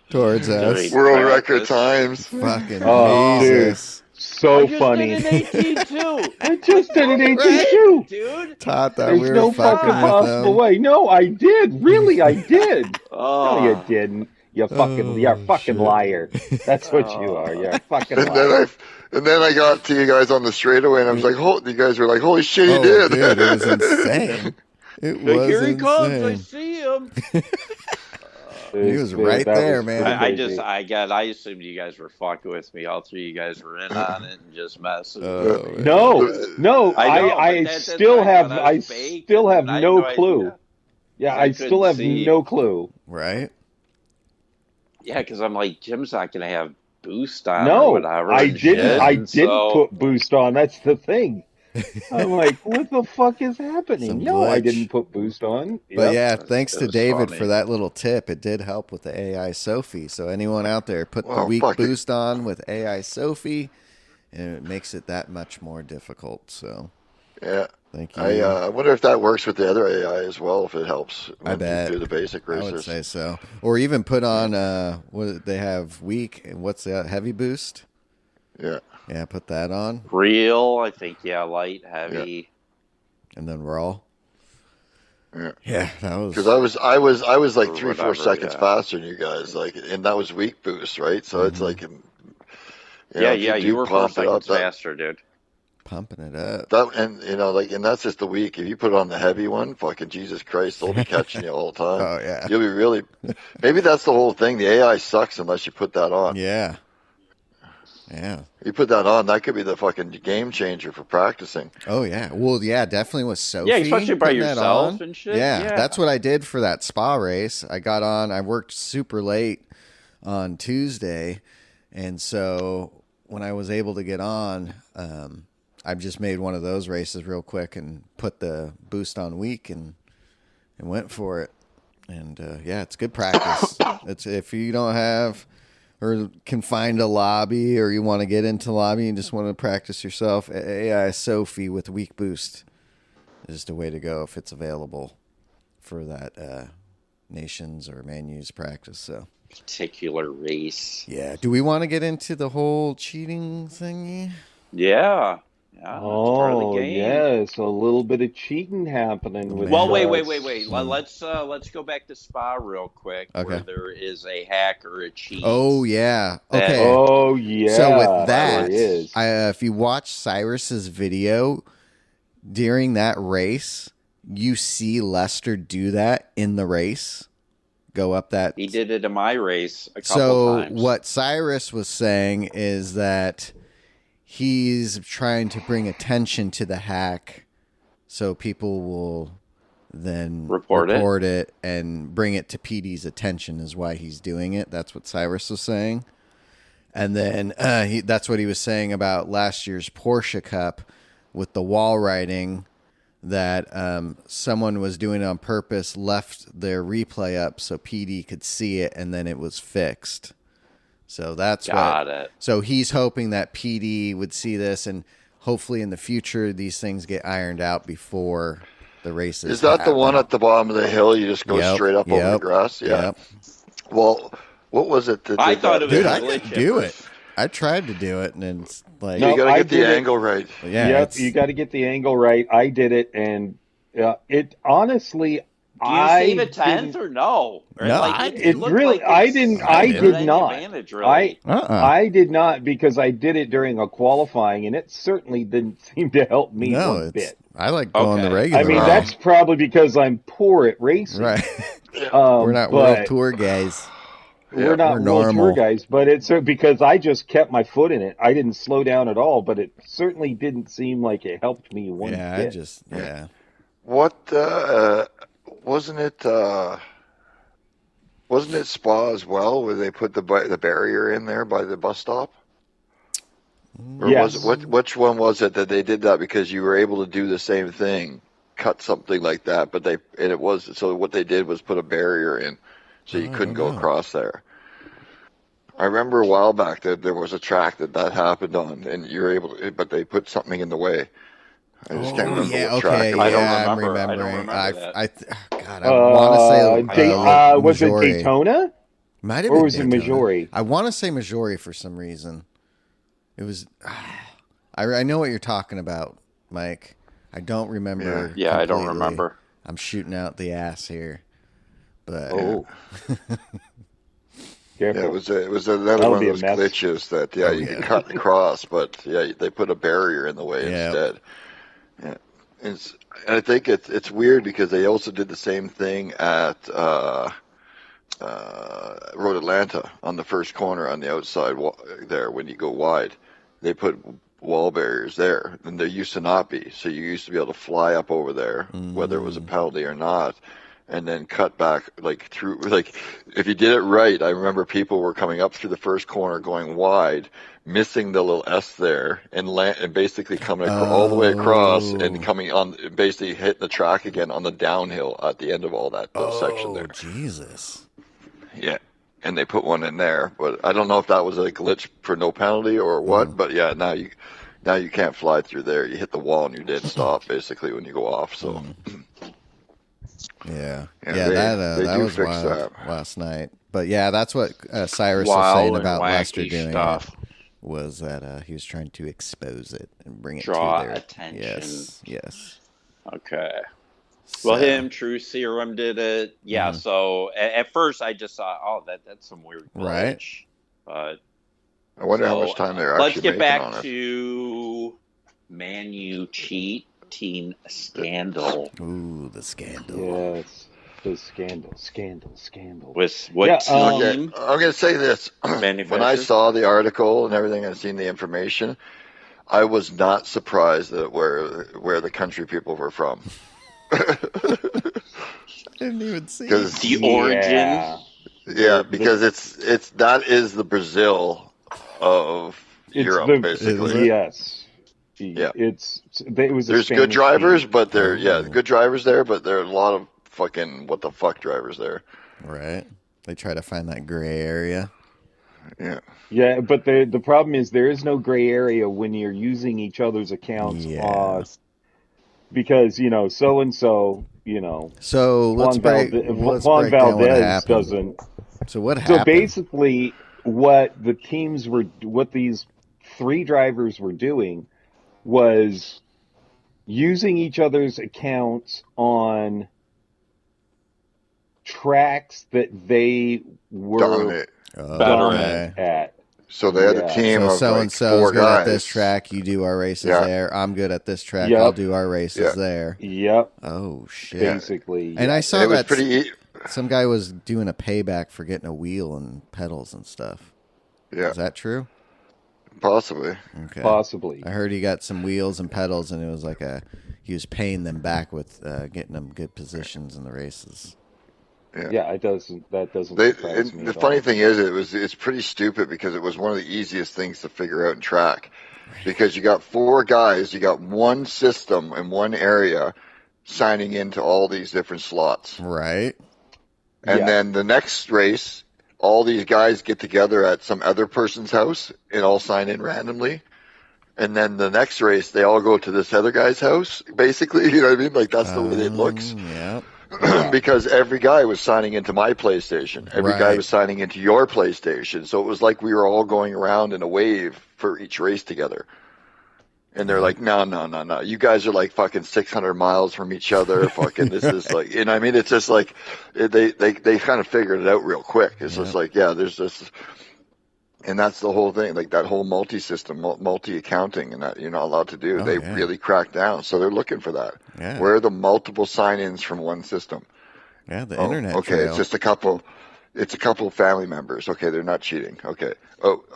towards us. world record times. Fucking Oh, Jesus. So I funny. just did an 18-2. I just did an 18 Right? too. Dude. Todd thought There's we were no fucking fucking with possible them. way. No, I did. Really, I did. No, you Oh. didn't. You're a fucking shit. liar. That's what you are. You're a fucking And liar. then I got to you guys on the straightaway, and I was like, you guys were like, holy shit, he did. Dude, it was insane. It was Here he comes. I insane. see him. He was right there, man. I assumed you guys were fucking with me. All three of you guys were in on it and just messing. No. I still have no clue. Yeah, I still have no clue. Right? Yeah, because I'm like, Jim's not going to have boost on No, or whatever. I didn't. I didn't so, put boost on. That's the thing. I'm like, what the fuck is happening? Some No, I glitch. didn't put boost on. But Yep. yeah, thanks It to was David funny. for that little tip. It did help with the AI Sophie. So anyone out there, put the Well, weak fuck it. boost on with AI Sophie, and it makes it that much more difficult. So Yeah. thank you. I wonder if that works with the other AI as well, if it helps I bet. do the basic I racers. would say so. Or even put on what they have weak and what's that, heavy boost? Yeah. Yeah, put that on. real, I think, light, heavy. And then raw. Yeah. Yeah, that was Because I was like Or 3-4 whatever, seconds yeah. faster than you guys, and that was weak boost, right? So it's like, if You were 4 pump it up, seconds faster, dude. pumping it up. that and that's just the weak. If you put it on the heavy one, fucking Jesus Christ, they'll be catching you all the time. Oh yeah. You'll be really. Maybe that's the whole thing. The AI sucks unless you put that on. Yeah. Yeah. You put that on, that could be the fucking game changer for practicing. Oh yeah. Well, yeah, definitely with Sophie. Yeah, especially by putting that yourself on. and shit. Yeah, that's what I did for that spa race. I got on. I worked super late on Tuesday, and so when I was able to get on, I just made one of those races real quick and put the boost on weak and went for it. And yeah, it's good practice. It's if you don't have or can find a lobby or you want to get into lobby and just want to practice yourself, AI Sophie with weak boost is the way to go if it's available for that nations or menus practice. So Particular race. yeah, do we want to get into the whole cheating thingy? Yeah. Yeah, that's part of the Oh, game. yes, a little bit of cheating happening with. Well, wait. Let's go back to Spa real quick, Okay. where there is a hack or a cheat. Oh yeah. That- Okay. Oh yeah. So with that, there is. if you watch Cyrus's video during that race, you see Lester do that in the race. Go up that. He did it in my race a couple So times. what Cyrus was saying is that he's trying to bring attention to the hack, so people will then Report it and bring it to PD's attention. Is why he's doing it. That's what Cyrus was saying. And then that's what he was saying about last year's Porsche Cup with the wall riding, that someone was doing it on purpose, left their replay up so PD could see it, and then it was fixed. So that's Got it. So he's hoping that PD would see this, and hopefully in the future these things get ironed out before the races. Is that the one at the bottom of the hill? You just go Yep, straight up over the grass? Yeah. Yep. Well, what was it? That I did thought that? it was Dude, a I glitch could at do first. it. I tried to do it, and then it's like, No, You got to I get the did it. angle right. yeah, Yep, it's, you got to get the angle right. I did it, and it honestly, Do you I save a tenth didn't- or no? Or No, It looked really, like I it's didn't, I I did did an not. advantage, really. I did not, because I did it during a qualifying, and it certainly didn't seem to help me no, one it's. bit. I like going the Okay. regular. I mean, way. that's probably because I'm poor at racing. right. We're not but world tour guys. We're not we're world normal. tour guys, but it's because I just kept my foot in it. I didn't slow down at all, but it certainly didn't seem like it helped me one Yeah, bit. What wasn't it? Wasn't it Spa as well, where they put the barrier in there by the bus stop? Or Yes. was it, which one was it that they did that because you were able to do the same thing, cut something like that, but so what they did was put a barrier in, so you couldn't go across there. I remember a while back that there was a track that happened on, and you were able to, but they put something in the way. I just can't remember what track it was. I don't I'm remember. remembering. that. I want to say was it Daytona? Might have or been was Daytona. it Majori? I want to say Majori for some reason. It was. I know what you're talking about, Mike. I don't remember. Yeah, I don't remember. I'm shooting out the ass here, but Careful. Yeah, it was another one of those glitches that you could cut across, but they put a barrier in the way instead. Yeah, and I think it's weird because they also did the same thing at Road Atlanta on the first corner on the outside there when you go wide. They put wall barriers there, and there used to not be. So you used to be able to fly up over there, whether it was a penalty or not, and then cut back through. If you did it right, I remember people were coming up through the first corner going wide, missing the little S there, and basically coming all the way across and coming on, basically hitting the track again on the downhill at the end of all that section there. Oh, Jesus. Yeah. And they put one in there, but I don't know if that was a glitch for no penalty or what. But yeah, now you can't fly through there. You hit the wall and you're dead stop basically when you go off. So that was wild last night. But yeah, that's what Cyrus was saying about Lester doing stuff. Was that he was trying to expose it and bring it draw to their attention. Yes. Okay. Well, True Serum did it. Yeah, so at first I just thought, that's some weird glitch. Right. But I wonder how much time they're actually making on it. Let's get back to Manu cheating scandal. Ooh, the scandal. Yes, the scandal. With what team? Okay. I'm going to say this. When I saw the article and everything and seen the information, I was not surprised that where the country people were from. I didn't even see the origin. Yeah, because that is the Brazil of Europe, basically. Yes. Yeah. There's good drivers, but good drivers there, but there are a lot of fucking what the fuck drivers there. Right. They try to find that gray area. Yeah. Yeah, but the problem is there is no gray area when you're using each other's accounts. Because so and so, So let's break down what happened. Doesn't. So what happened? So basically, what these three drivers were doing was using each other's accounts on tracks that they were dominant at. So they had a team of so and so four good guys. At this track, you do our races there. I'm good at this track. I'll do our races there. Yep. Oh shit. Basically. And I saw that pretty. Some guy was doing a payback for getting a wheel and pedals and stuff. Yeah. Is that true? Possibly. Okay. Possibly. I heard he got some wheels and pedals, and it was like he was paying them back with getting them good positions in the races. Yeah, that doesn't surprise me. The funny thing is, it's pretty stupid because it was one of the easiest things to figure out in track, because you got four guys, you got one system in one area, signing into all these different slots. Right. And then the next race, all these guys get together at some other person's house and all sign in randomly. And then the next race, they all go to this other guy's house, basically. You know what I mean? Like, that's the way it looks. Yeah. Because every guy was signing into my PlayStation. Every guy was signing into your PlayStation. So it was like we were all going around in a wave for each race together. And they're like, no. You guys are like fucking 600 miles from each other. Fucking this is like, you know what I mean? It's just like, they kind of figured it out real quick. It's just like, there's this. And that's the whole thing, like that whole multi-system, multi-accounting, and that you're not allowed to do. They really cracked down, so they're looking for that. Yeah. Where are the multiple sign-ins from one system? Yeah, the internet. Okay, trail. it's just a couple. It's a couple of family members. Okay, they're not cheating. Okay.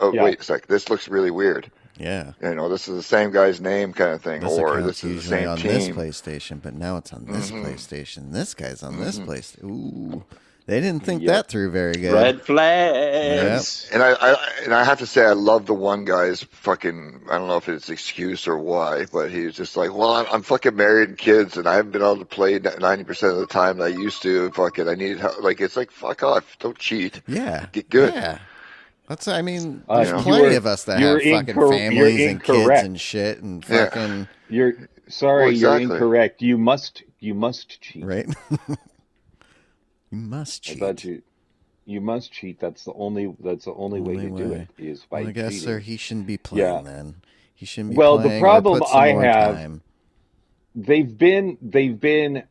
Wait a sec. This looks really weird. Yeah. This is the same guy's name kind of thing, or this is the same on team. this PlayStation, but now it's on this PlayStation. This guy's on this PlayStation. Ooh. They didn't think that through very good. Red flags. Yep. And I have to say, I love the one guy's fucking, I don't know if it's excuse or why, but he's just like, well, I'm fucking married and kids, and I haven't been able to play 90% of the time that I used to. Fucking, I need help. Like, it's like, fuck off. Don't cheat. Yeah. Get good. Yeah. There's plenty of us that have fucking families and kids and shit and fucking. You're incorrect. You must cheat. Right. You must cheat. I thought you must cheat. That's the only way to do it is by cheating. I guess, sir, he shouldn't be playing then. He shouldn't be playing. Well, the problem I have, time. they've been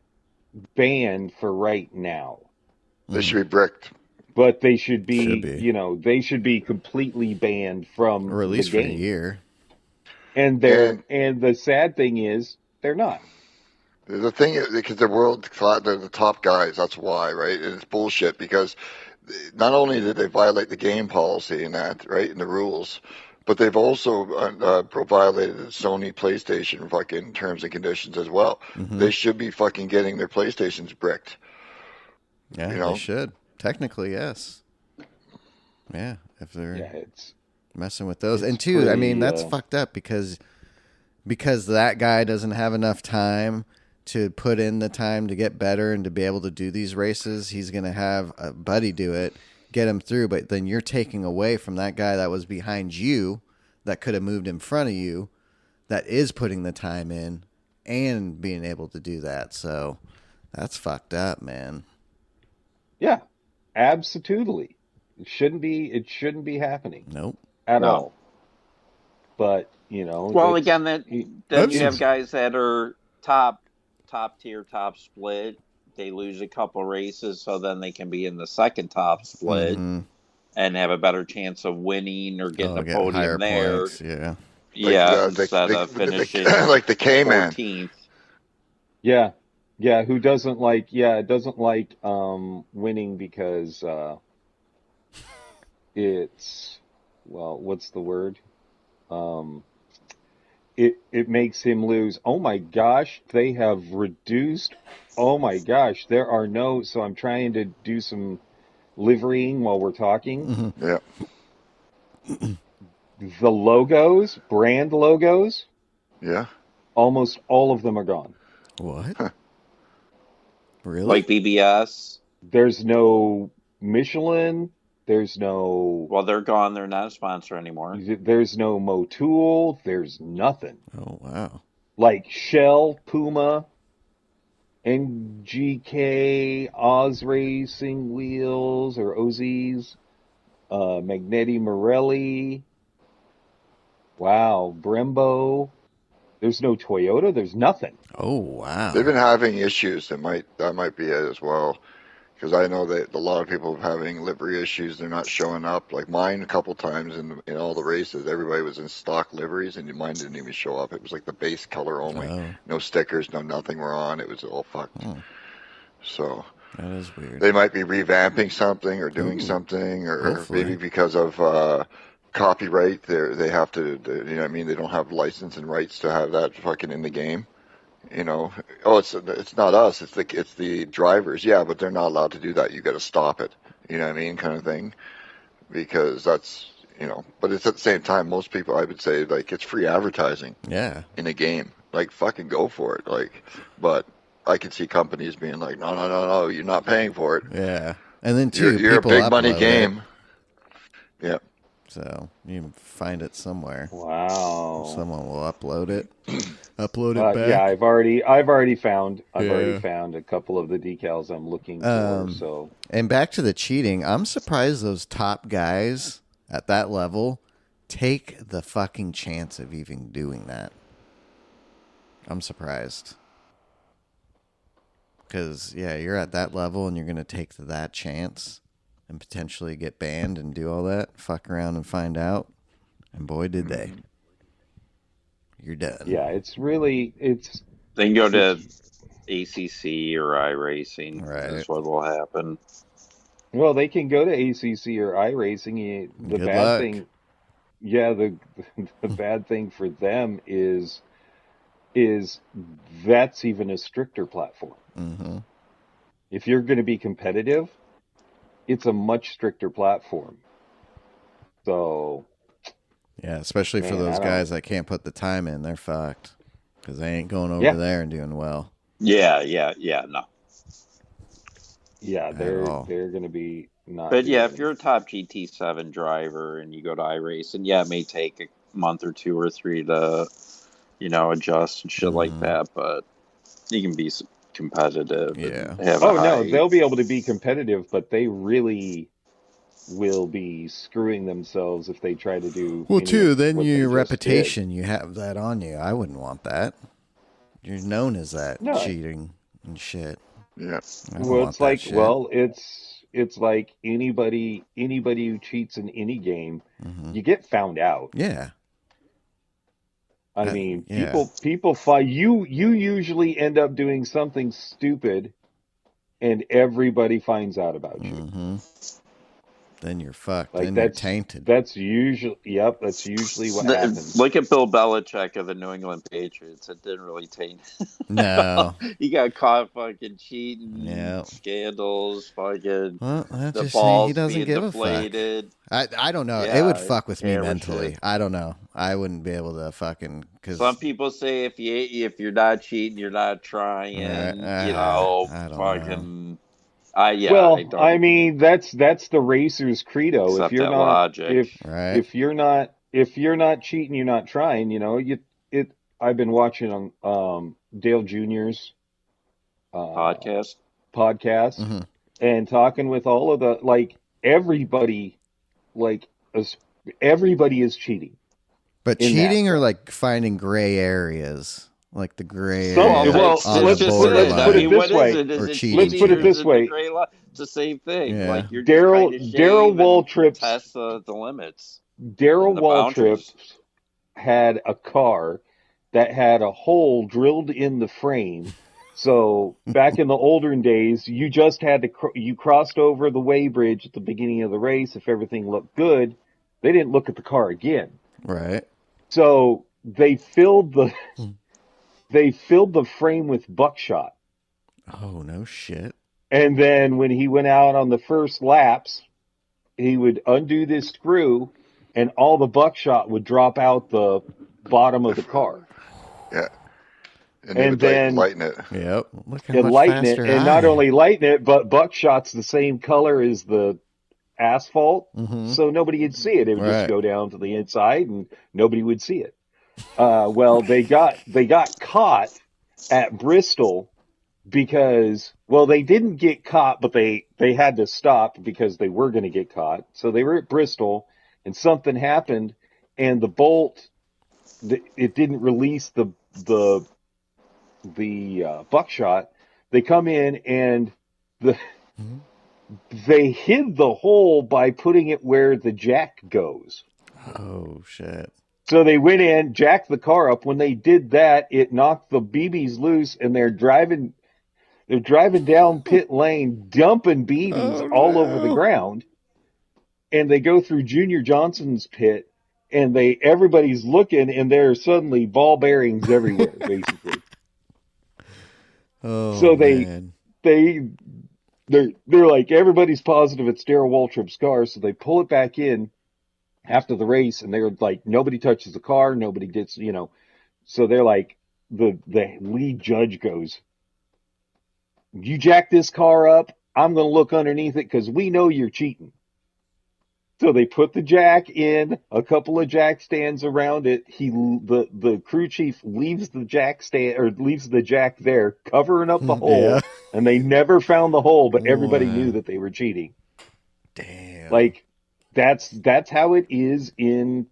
banned for right now. They should be bricked. But they should be. They should be completely banned from or at least the game. For a year. And the sad thing is they're not. The thing is, because they're the top guys, that's why, right? And it's bullshit because not only did they violate the game policy and that, right, and the rules, but they've also violated the Sony PlayStation fucking terms and conditions as well. Mm-hmm. They should be fucking getting their PlayStations bricked. Yeah, they should. Technically, yes. Yeah, if they're messing with those. And two, that's fucked up because that guy doesn't have enough time to put in the time to get better and to be able to do these races. He's going to have a buddy do it, get him through, but then you're taking away from that guy that was behind you that could have moved in front of you that is putting the time in and being able to do that. So that's fucked up, man. Yeah, absolutely. It shouldn't be happening. Nope. At all. But, Well, again, then you have guys that are top tier, top split. They lose a couple races, so then they can be in the second top split and have a better chance of winning or getting a podium there. Points, yeah. Instead of finishing like the K-Man. 14th. Yeah. Yeah, who doesn't like winning because it's, well, what's the word? It makes him lose. Oh my gosh, they have reduced. Oh my gosh, there are no. So I'm trying to do some liverying while we're talking. Mm-hmm. Yeah. The logos, brand logos. Yeah. Almost all of them are gone. What? Huh. Really? Like BBS? There's no Michelin. There's no... Well, they're gone. They're not a sponsor anymore. There's no Motul. There's nothing. Oh, wow. Like Shell, Puma, NGK, Oz Racing Wheels, or OZs, Magneti Morelli. Wow. Brembo. There's no Toyota. There's nothing. Oh, wow. They've been having issues. That might be it as well. Because I know that a lot of people are having livery issues. They're not showing up. Like mine, a couple times in all the races, everybody was in stock liveries, and mine didn't even show up. It was like the base color only. Oh. No stickers, no nothing were on. It was all fucked. Oh. So that is weird. They might be revamping something or doing something, or hopefully. Maybe because of copyright, they have to. They don't have license and rights to have that fucking in the game. It's not us, it's the drivers. Yeah, but they're not allowed to do that. You got to stop it. You know what I mean, kind of thing. Because that's, but it's at the same time, most people, I would say, like, it's free advertising. Yeah. In a game, like, fucking go for it. Like, but I could see companies being like, no, you're not paying for it. Yeah, and then too, you're a big money game. Yeah. So you can find it somewhere. Wow. Someone will upload it. Upload it back. Yeah, I've already found a couple of the decals I'm looking for. So, and back to the cheating, I'm surprised those top guys at that level take the fucking chance of even doing that. I'm surprised. Because, you're at that level and you're going to take that chance and potentially get banned and do all that, fuck around and find out. And boy, did they. You're done. Yeah, it's They can go to ACC or iRacing. Right. That's what will happen. Well, they can go to ACC or iRacing. The Good bad luck. thing, the bad thing for them is that's even a stricter platform. Mm-hmm. If you're going to be competitive, it's a much stricter platform. So yeah, especially for those guys that can't put the time in, they're fucked because they ain't going over there and doing well. No. Yeah, they're going to be not. But yeah, if you're a top GT7 driver and you go to iRacing, it may take a month or 2 or 3 to, adjust and shit like that. But you can be competitive. Yeah. No, they'll be able to be competitive, but they really will be screwing themselves if they try to do. Well, too, then your reputation, you have that on you. I wouldn't want that. You're known as that cheating and shit. Yeah. Well, it's like, it's like anybody who cheats in any game, you get found out. Yeah. I mean, people find you usually end up doing something stupid and everybody finds out about you. Then you're fucked. Like, then you're tainted. That's usually what happens. Look at Bill Belichick of the New England Patriots. It didn't really taint. No. He got caught fucking cheating. Scandals. Fucking. Well, the just balls he doesn't being give deflated. a fuck. I don't know. It would fuck with me mentally. Shit. I don't know. I wouldn't be able to fucking. Cause... Some people say if you're not cheating, you're not trying. I don't fucking. know. I mean, that's the racer's credo. Except if you're not, logic. if you're not cheating, you're not trying. I've been watching Dale Jr.'s podcast, and talking with all of the everybody is cheating. But cheating or like finding gray areas. Like the gray area. Let's put it this way. Let's put it this way. It's the same thing. Yeah. Like you're Daryl Waltrip test the limits. Daryl Waltrip had a car that had a hole drilled in the frame. So back in the olden days, you just had to you crossed over the weighbridge at the beginning of the race. If everything looked good, they didn't look at the car again. Right. So they filled the frame with buckshot. Oh, no shit. And then when he went out on the first laps, he would undo this screw and all the buckshot would drop out the bottom of the car. Yeah. And then lighten it. Yep. Look how much lighten it. And not only lighten it, but buckshot's the same color as the asphalt. So nobody would see it. It would just go down to the inside and nobody would see it. They got caught at Bristol because, they didn't get caught, but they had to stop because they were going to get caught. So they were at Bristol and something happened and the bolt, it didn't release the buckshot. They come in and they hid the hole by putting it where the jack goes. Oh, shit. So they went in, jacked the car up. When they did that, it knocked the BBs loose, and they're driving down pit lane, dumping BBs all over the ground. And they go through Junior Johnson's pit, and everybody's looking, and there's suddenly ball bearings everywhere, basically. Oh, so man. they're like, everybody's positive it's Daryl Waltrip's car, so they pull it back in after the race, and they're like, nobody touches the car, nobody gets, so they're like, the lead judge goes, you jack this car up, I'm going to look underneath it because we know you're cheating. So they put the jack in, a couple of jack stands around it. The crew chief leaves the jack there, covering up the hole, and they never found the hole, but everybody knew that they were cheating. Damn. Like, that's how it is in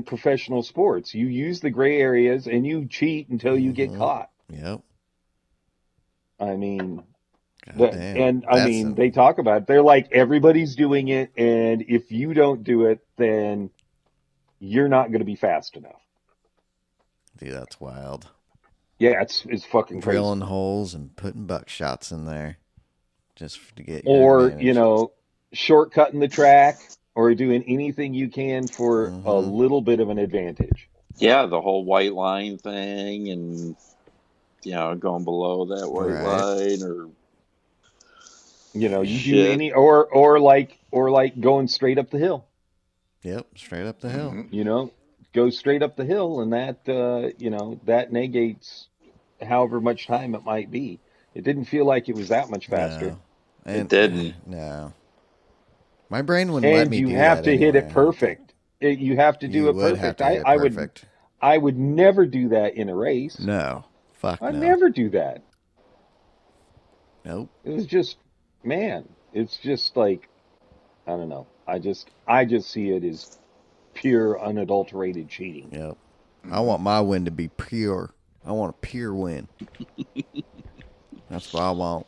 professional sports. You use the gray areas and you cheat until you get caught. Yep. I mean, they talk about it. They're like, everybody's doing it, and if you don't do it, then you're not going to be fast enough. Dude, that's wild. Yeah, it's fucking crazy. Drilling holes and putting buckshots in there just to get your advantage. Shortcutting the track or doing anything you can for a little bit of an advantage. Yeah, the whole white line thing and, going below that white line or... You know, you do any or like going straight up the hill. Yep, straight up the hill. Mm-hmm. You know, go straight up the hill, and that you know, that negates however much time it might be. It didn't feel like it was that much faster. No. And, It didn't. No. My brain wouldn't let And me you do have that to hit anyway, it I don't think. perfect. You have to do You it would perfect. have to hit it I perfect. would never do that in a race. No. Fuck I'd no. never do that. Nope. It was just, man, it's just like, I don't know. I just see it as pure, unadulterated cheating. Yep. I want my win to be pure. I want a pure win. That's what I want.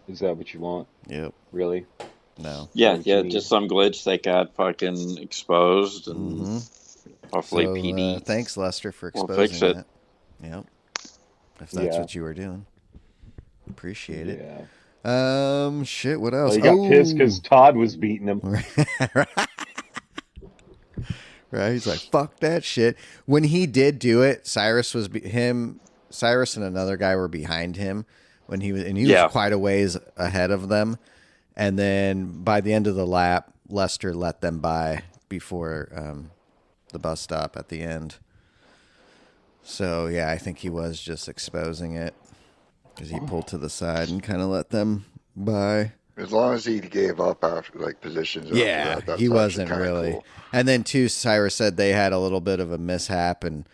Is that what you want? Yep. Really? No. Yeah, just some glitch that got fucking exposed, and hopefully So, PD. thanks, Lester, for will exposing fix it. that. Yep. If that's Yeah. what you were doing. Appreciate it. Yeah. Shit, what else? Well, he got pissed because Todd was beating him. Right? He's like, fuck that shit. When he did do it, Cyrus and another guy were behind him when he was quite a ways ahead of them. And then by the end of the lap, Lester let them by before the bus stop at the end. So, yeah, I think he was just exposing it because he pulled to the side and kind of let them by. As long as he gave up after like positions. Yeah, that's he wasn't kinda really. cool. And then too, Cyrus said they had a little bit of a mishap, and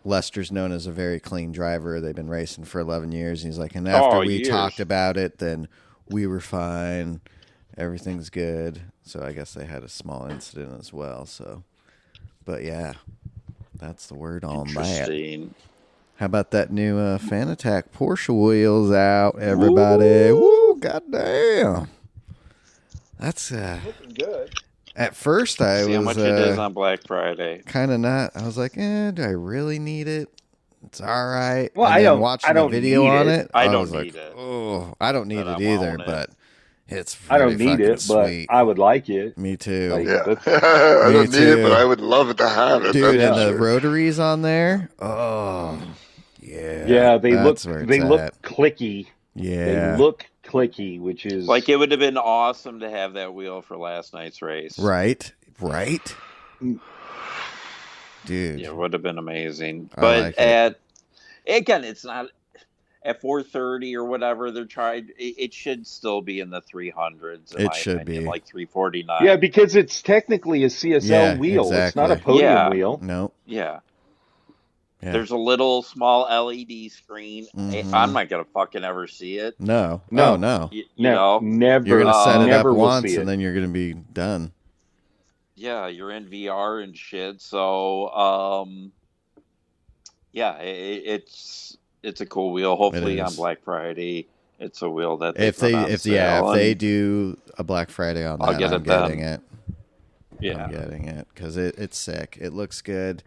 Lester's known as a very clean driver. They've been racing for 11 years. And he's like, and after we talked about it, then we were fine. Everything's good. So I guess they had a small incident as well. So, but yeah, that's the word on that. How about that new Fan Attack Porsche wheels out, everybody? Woo, goddamn. That's Looking good. At first I See was how much it is on Black Friday. kind of not. I was like, do I really need it? It's all right. Well, and I then don't. watching I don't the video need on it. it. I was don't like, need it. Oh, I don't need But it I either, want it. but it's I really don't need fucking it, but sweet. I would like it. Me too. Like, Yeah, that's- I Me don't need it, but too. I would love it to have it. Dude, that's and for the sure. rotaries on there. Oh, yeah. Yeah, they that's where it's look at. clicky. Yeah. They look clicky, which is Like, it would have been awesome to have that wheel for last night's race. Right. Dude. Yeah, it would have been amazing. I But like again, it's not at 430 or whatever they're trying. It should still be in the 300s. In It my should opinion, be. like 349. yeah, because it's technically a CSL Yeah, wheel. It's not a exactly. podium Yeah. wheel. No. Yeah. Yeah. There's a little small LED screen. Mhm. I'm not gonna fucking ever see it. No. No. Oh, no. You No, know? never. You're going to set it up never will once see it. and then you're going to be done. Yeah, you're in VR and shit. So, yeah, it's a cool wheel. Hopefully on is. Black Friday, it's a wheel that If they and- do a Black Friday on I'll that, get I'm it then. getting it. Yeah, I'm getting it because it's sick. It looks good.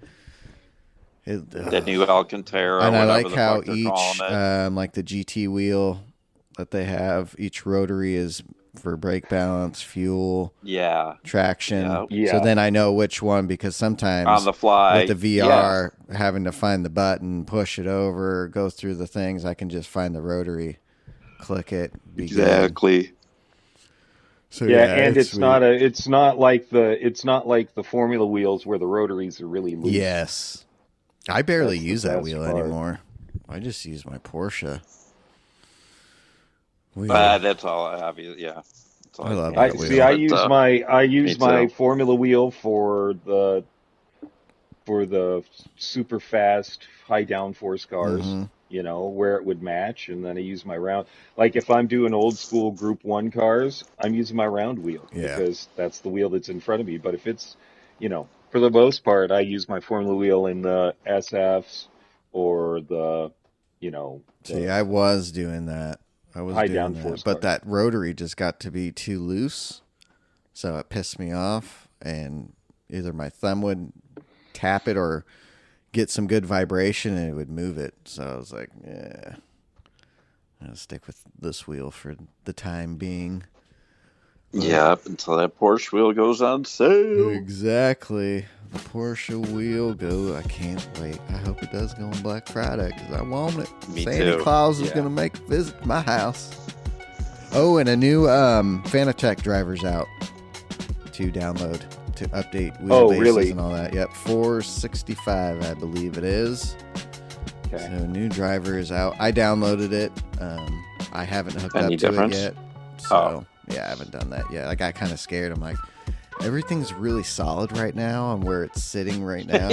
the new Alcantara. And I whatever like the how fuck they're calling it. like the GT wheel that they have, each rotary is for brake balance, fuel, Yeah, traction. Yeah. So then I know which one, because sometimes on the fly with the VR, having to find the button, push it over, go through the things, I can just find the rotary, click it, be good. Exactly. So Yeah, and it's sweet. not like the Formula wheels where the rotaries are really loose. Yes. I barely That's the use that best wheel part. anymore. I just use my Porsche. That's all. Obviously, yeah. That's all I love I that wheel. see. I But, use me my too. Formula wheel for the super fast high downforce cars. Mhm. You know, where it would match, and then I use my round. Like if I'm doing old school Group 1 cars, I'm using my round wheel Yeah. because that's the wheel that's in front of me. But if it's, you know, for the most part, I use my Formula wheel in the SFs or the, you know, See, I was doing that. I was high doing downforce that. But cars. that rotary just got to be too loose. So it pissed me off. And either my thumb would tap it or get some good vibration and it would move it. So I was like, yeah, I'll stick with this wheel for the time being. Yeah, up until that Porsche wheel goes on sale. Exactly. The Porsche wheel go. I can't wait. I hope it does go on Black Friday because I want it. Me Santa too. Claus is Yeah. going to visit my house. Oh, and a new Fanatec driver's out to download to update wheelbases and all that. Yep, 465, I believe it is. Okay. So new driver is out. I downloaded it. I haven't hooked up to it yet. So yeah, I haven't done that yet. I got kind of scared. I'm like, everything's really solid right now on where it's sitting right now.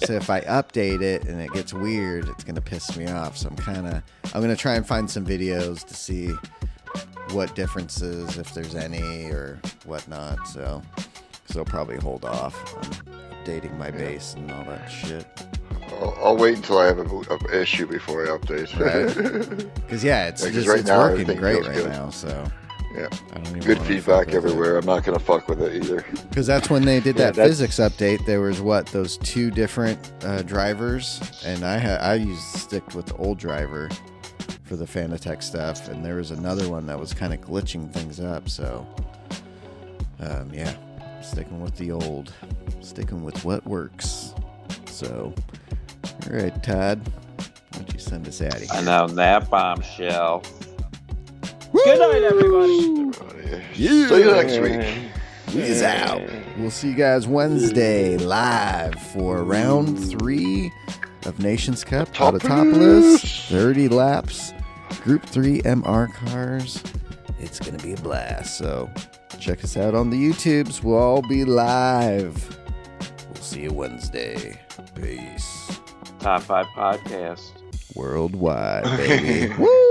So if I update it and it gets weird, it's gonna piss me off. So I'm gonna try and find some videos to see what differences, if there's any or whatnot. So I'll probably hold off on updating my base and all that shit. I'll wait until I have an issue before I update. Right. Because it's right now, working great right good. now. So yeah, I don't even good feedback everywhere. I'm not gonna fuck with it either. Because that's when they did that physics update. There was those two different drivers, and I stick with the old driver for the Fanatec stuff, and there was another one that was kind of glitching things up. So sticking with the old, sticking with what works. So all right, Todd, why don't you send us out of here? And on that bombshell. Woo! Good night, everybody. Yeah. See you next week. He's out. We'll see you guys Wednesday live for round 3 of Nations Cup Autotopolis. 30 laps, Group 3 MR cars. It's going to be a blast. So check us out on the YouTubes. We'll all be live. We'll see you Wednesday. Peace. Top 5 podcast. Worldwide, baby. Woo!